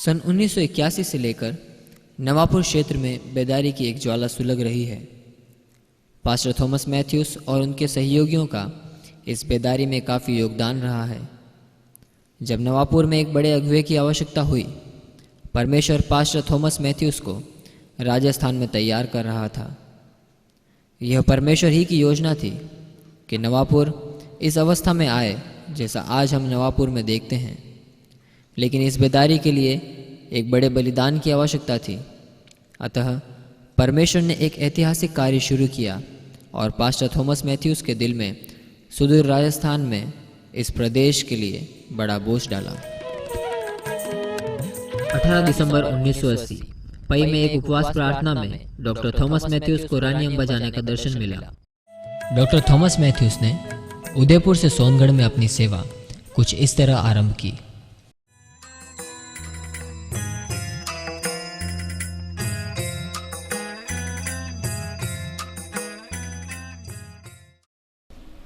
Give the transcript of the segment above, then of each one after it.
सन 1981 से लेकर नवापुर क्षेत्र में बेदारी की एक ज्वाला सुलग रही है। पास्टर थॉमस मैथ्यूस और उनके सहयोगियों का इस बेदारी में काफ़ी योगदान रहा है। जब नवापुर में एक बड़े अगुवे की आवश्यकता हुई, परमेश्वर पास्टर थॉमस मैथ्यूस को राजस्थान में तैयार कर रहा था। यह परमेश्वर ही की योजना थी कि नवापुर इस अवस्था में आए जैसा आज हम नवापुर में देखते हैं। लेकिन इस बेदारी के लिए एक बड़े बलिदान की आवश्यकता थी। अतः परमेश्वर ने एक ऐतिहासिक कार्य शुरू किया और पास्टर थॉमस मैथ्यूस के दिल में सुदूर राजस्थान में इस प्रदेश के लिए बड़ा बोझ डाला। 18 दिसंबर 1980 पई में एक उपवास प्रार्थना में डॉक्टर थॉमस मैथ्यूस को रानी अम्बा जाने का दर्शन मिला। डॉक्टर थॉमस मैथ्यूस ने उदयपुर से सोनगढ़ में अपनी सेवा कुछ इस तरह आरंभ की।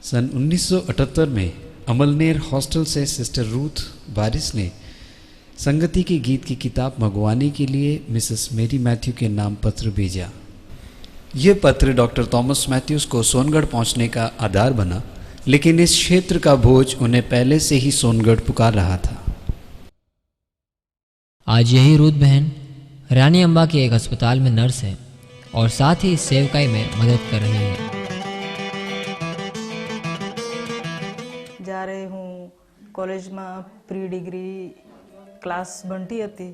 सन 1978 में अमलनेर हॉस्टल से सिस्टर रूथ बारिस ने संगति के गीत की किताब मंगवाने के लिए मिसेस मेरी मैथ्यू के नाम पत्र भेजा। यह पत्र डॉक्टर थॉमस मैथ्यूस को सोनगढ़ पहुंचने का आधार बना, लेकिन इस क्षेत्र का बोझ उन्हें पहले से ही सोनगढ़ पुकार रहा था। आज यही रूथ बहन रानी अम्बा के एक अस्पताल में नर्स है और साथ ही इस सेवकाई में मदद कर रही है। જ્યારે હું કોલેજમાં પ્રી ડિગ્રી ક્લાસ ભણતી હતી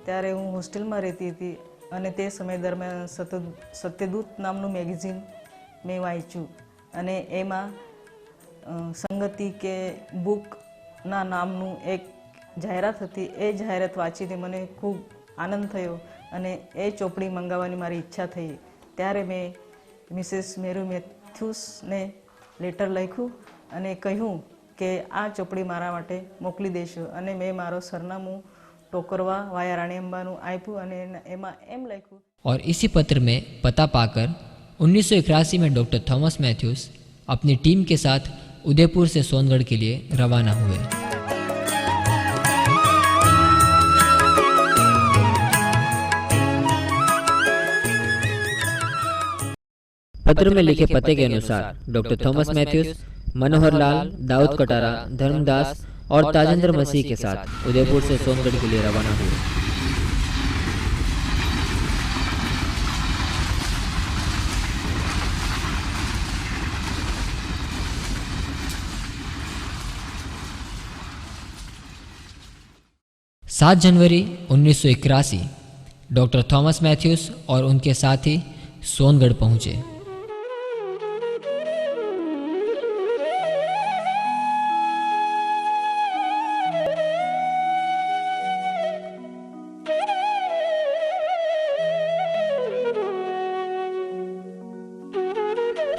ત્યારે હું હોસ્ટેલમાં રહેતી હતી અને તે સમય દરમિયાન સત્યદૂત નામનું મેગેઝિન મેં વાંચ્યું અને એમાં સંગતિ કે બુકના નામનું એક જાહેરાત હતી। એ જાહેરાત વાંચીને મને ખૂબ આનંદ થયો અને એ ચોપડી મંગાવવાની મારી ઈચ્છા થઈ। ત્યારે મેં મિસેસ મેરુ મેથ્યુસને લેટર લખ્યું અને કહ્યું કે આ ચોપડી મારા માટે મોકલી દેશો અને મેં મારો સરનામું ટોકરવા વાયા રાણી અંબાનું આપ્યું અને એમાં એમ લખ્યું। और इसी पत्र में पता पाकर 1981 में डॉक्टर थॉमस मैथ्यूस अपनी टीम के साथ उदयपुर से सोनगढ़ के लिए रवाना हुए। पत्र में लिखे पते के अनुसार doctor Thomas Matthews Manohar Lal, Dawood Katara, Dharmdas और ताजेंद्र मसीह के साथ उदयपुर से सोनगढ़ के लिए रवाना हुए। सात जनवरी 1981 डॉक्टर थॉमस मैथ्यूस और उनके साथी सोनगढ़ पहुंचे।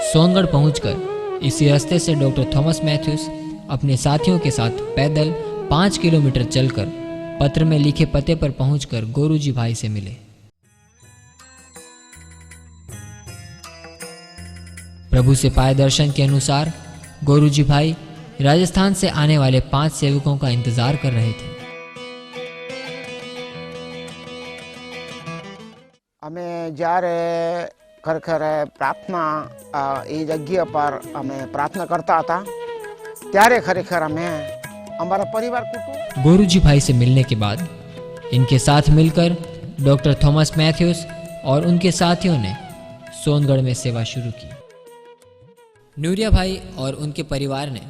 सोनगढ़ पहुंचकर इसी रास्ते से डॉक्टर थॉमस मैथ्यूस अपने साथियों के साथ पैदल 5 किलोमीटर चलकर पत्र में लिखे पते पर पहुंचकर गोरूजी भाई से मिले। प्रभु से पाए दर्शन के अनुसार गोरूजी भाई राजस्थान से आने वाले 5 सेवकों का इंतजार कर रहे थे। हमें जारे खरेखर प्रार्थना ये जगह पर हमें प्रार्थना करता था त्यारे खरेखर हमें हमारा परिवार कुटुंब गोरूजी भाई से मिलने के बाद इनके साथ मिलकर डॉक्टर थॉमस मैथ्यूस और उनके साथियों ने सोनगढ़ में सेवा शुरू की। नूरिया भाई और उनके परिवार ने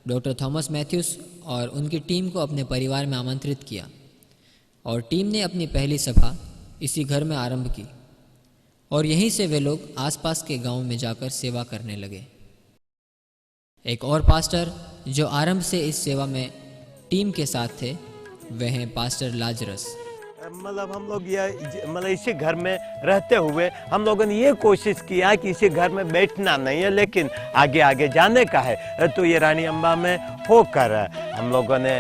डॉक्टर थॉमस मैथ्यूस और उनकी टीम को अपने परिवार में आमंत्रित किया और टीम ने अपनी पहली सभा इसी घर में आरंभ की और यहीं से वे लोग आसपास के गांव में जाकर सेवा करने लगे। एक और पास्टर जो आरंभ से इस सेवा में टीम के साथ थे वह हैं पास्टर लाजरस। मतलब हम लोग इसी घर में रहते हुए हम लोगों ने ये कोशिश किया कि इसी घर में बैठना नहीं है लेकिन आगे आगे जाने का है। तो ये रानी अम्बा में होकर हम लोगों ने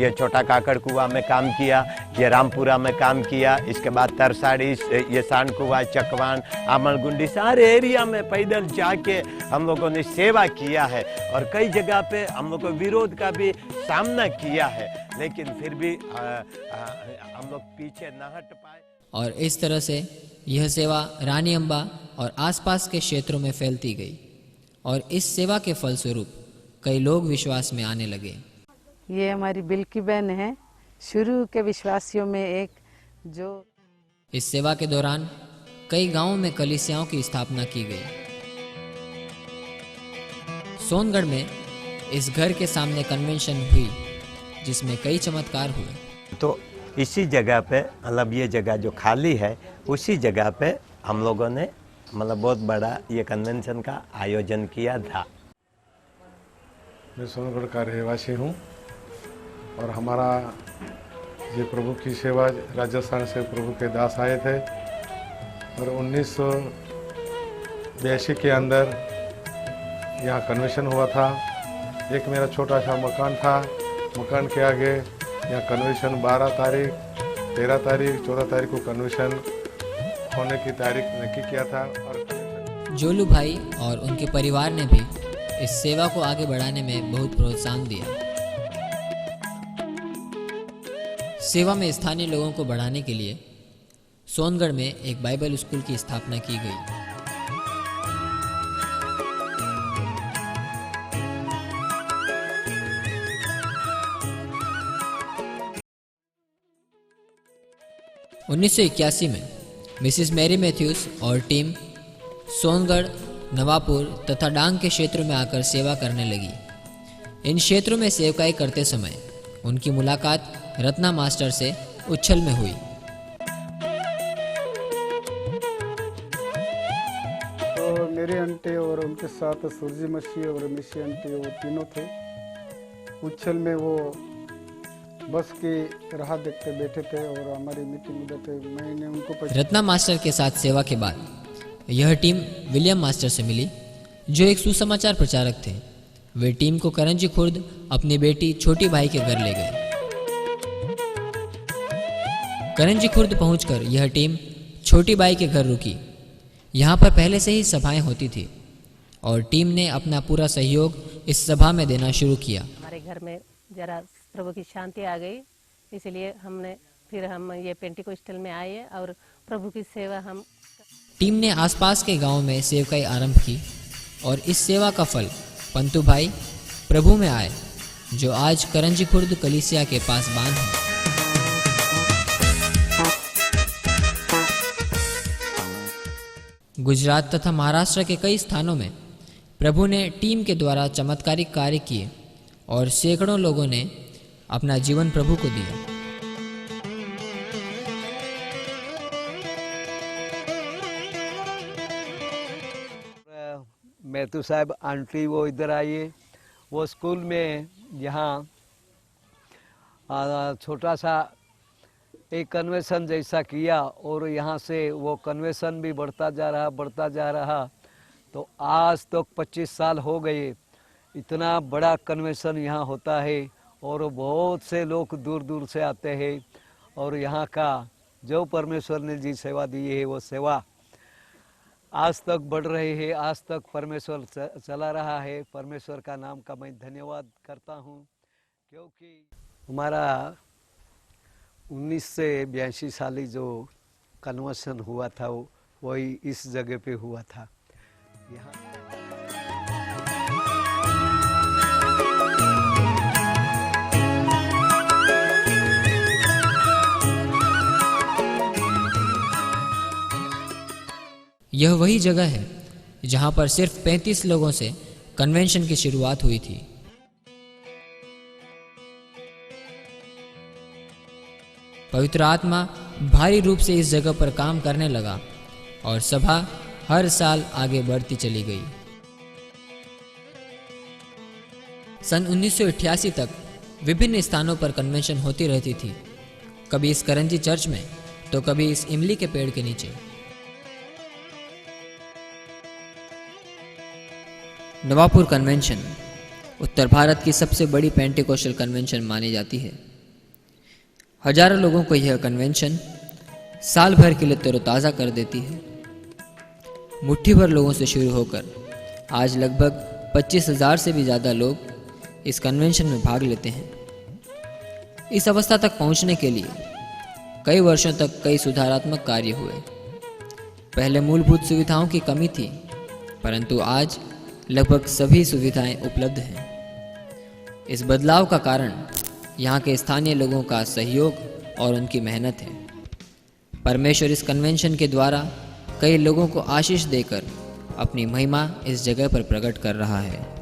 ये छोटा काकड़ कुआ में काम किया, ये रामपुरा में काम किया, इसके बाद तरसाड़ी, ये सांड कुआ, चकवान, आमलगुंडी सारे एरिया में पैदल जाके हम लोगों ने सेवा किया है। और कई जगह पे हम लोग को विरोध का भी सामना किया है, लेकिन फिर भी हम लोग पीछे न हट पाए। और इस तरह से यह सेवा रानी अम्बा और आसपास के क्षेत्रों में फैलती गई और इस सेवा के फलस्वरूप कई लोग विश्वास में आने लगे। ये हमारी बिल्की बहन है, शुरू के विश्वासियों में एक जो इस सेवा के दौरान कई गांवों में कलीसियाओं की स्थापना की गई। सोनगढ़ में इस घर के सामने कन्वेंशन हुई जिसमें कई चमत्कार हुए। तो इसी जगह पे, मतलब ये जगह जो खाली है, उसी जगह पे हम लोगों ने मतलब बहुत बड़ा ये कन्वेंशन का आयोजन किया था। मैं सोनगढ़ का रहवासी हूँ और हमारा ये प्रभु की सेवा, राजस्थान से प्रभु के दास आए थे और 1982 के अंदर यहाँ कन्वेंशन हुआ था। एक मेरा छोटा सा मकान था, मकान के आगे यहाँ कन्वेंशन 12 तारीख, 13 तारीख, 14 तारीख को कन्वेंशन होने की तारीख नक्की किया था। और जोलू भाई और उनके परिवार ने भी इस सेवा को आगे बढ़ाने में बहुत प्रोत्साहन दिया। सेवा में स्थानीय लोगों को बढ़ाने के लिए सोनगढ़ में एक बाइबल स्कूल की स्थापना की गई। (1981) में मिसिस मैरी मैथ्यूस और टीम सोनगढ़, नवापुर तथा डांग के क्षेत्रों में आकर सेवा करने लगी। इन क्षेत्रों में सेवकाई करते समय उनकी मुलाकात रत्ना मास्टर से उच्छल में हुई। तो मेरे आंटी और उनके साथ सूरजी मसीह और मिसी आंटी, वो तीनों थे। उच्छल में वो बस की राह देखते बैठे थे और हमारी मीटिंग में थे। मैंने उनको रत्ना मास्टर के साथ सेवा के बाद यह टीम विलियम मास्टर से मिली, जो एक सुसमाचार प्रचारक थे। वे टीम को करंजी खुर्द अपनी बेटी छोटी भाई के घर ले गए। करंजी खुर्द पहुंचकर यह टीम छोटी बाई के घर रुकी। यहाँ पर पहले से ही सभाएं होती थी और टीम ने अपना पूरा सहयोग इस सभा में देना शुरू किया। हमारे घर में जरा प्रभु की शांति आ गई, इसलिए हम ये पेंटिकोस्टल में आए और प्रभु की सेवा हम। टीम ने आसपास के गांवों में सेवकाई आरंभ की और इस सेवा का फल पंतु भाई प्रभु में आए, जो आज करंजी खुर्द कलीसिया के पास बांध है। गुजरात तथा महाराष्ट्र के कई स्थानों में प्रभु ने टीम के द्वारा चमत्कारिक कार्य किए और सैकड़ों लोगों ने अपना जीवन प्रभु को दिया। मैथ्यू साहब आंटी वो इधर आइए, वो स्कूल में यहाँ छोटा सा एक कन्वेंशन जैसा किया और यहाँ से वो कन्वेंशन भी बढ़ता जा रहा। तो आज तक 25 साल हो गए, इतना बड़ा कन्वेंशन यहाँ होता है और बहुत से लोग दूर दूर से आते हैं और यहाँ का जो परमेश्वर ने जी सेवा दी है वो सेवा आज तक बढ़ रही है, आज तक परमेश्वर चला रहा है। परमेश्वर का नाम का मैं धन्यवाद करता हूँ, क्योंकि हमारा 1982 साली जो कन्वर्सन हुआ था वही इस जगह पे हुआ था। यहाँ यह वही जगह है जहां पर सिर्फ 35 लोगों से कन्वेंशन की शुरुआत हुई थी। पवित्र आत्मा भारी रूप से इस जगह पर काम करने लगा और सभा हर साल आगे बढ़ती चली गई। सन 1988 तक विभिन्न स्थानों पर कन्वेंशन होती रहती थी, कभी इस करंजी चर्च में तो कभी इस इमली के पेड़ के नीचे। नवापुर कन्वेंशन उत्तर भारत की सबसे बड़ी पेंटिकोस्टल कन्वेंशन मानी जाती है। हजारों लोगों को यह कन्वेंशन साल भर के लिए तरोताज़ा कर देती है। मुट्ठी भर लोगों से शुरू होकर आज लगभग 25,000 से भी ज़्यादा लोग इस कन्वेंशन में भाग लेते हैं। इस अवस्था तक पहुंचने के लिए कई वर्षों तक कई सुधारात्मक कार्य हुए। पहले मूलभूत सुविधाओं की कमी थी, परंतु आज लगभग सभी सुविधाएं उपलब्ध हैं। इस बदलाव का कारण यहाँ के स्थानीय लोगों का सहयोग और उनकी मेहनत है। परमेश्वर इस कन्वेंशन के द्वारा कई लोगों को आशीष देकर अपनी महिमा इस जगह पर प्रकट कर रहा है।